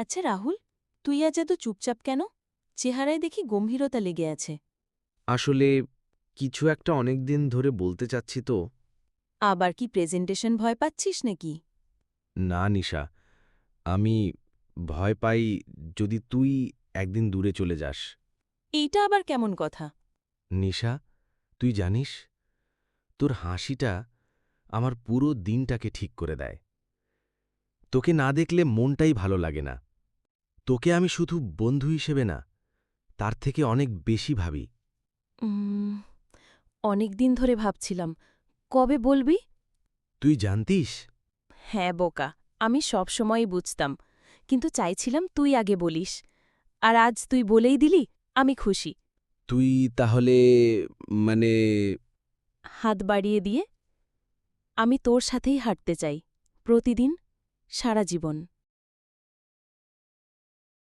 আচ্ছা রাহুল, তুই আজ এত চুপচাপ কেন? চেহারায় দেখি গম্ভীরতা লেগে আছে। আসলে কিছু একটা অনেক দিন ধরে বলতে চাচ্ছি তো। আবার কি প্রেজেন্টেশন ভয় পাচ্ছিস নাকি? না নিশা, আমি ভয় পাই যদি তুই একদিন দূরে চলে যাস। এইটা আবার কেমন কথা? নিশা, তুই জানিস, তোর হাসিটা আমার পুরো দিনটাকে ঠিক করে দেয়। তোকে না দেখলে মনটাই ভালো লাগে না। তোকে আমি শুধু বন্ধু হিসেবে না, তার থেকে অনেক বেশি ভাবি। উম, অনেক দিন ধরে ভাবছিলাম, কবে বলবি? তুই জানতিস, হ্যাঁ বোকা, আমি সব সময়ই বুঝতাম, কিন্তু চাইছিলাম তুই আগে বলিস। আর আজ তুই বলেই দিলি, আমি খুশি। তুই তাহলে মানে হাত বাড়িয়ে দিয়ে, আমি তোর সাথেই হাঁটতে চাই, প্রতিদিন, সারা জীবন।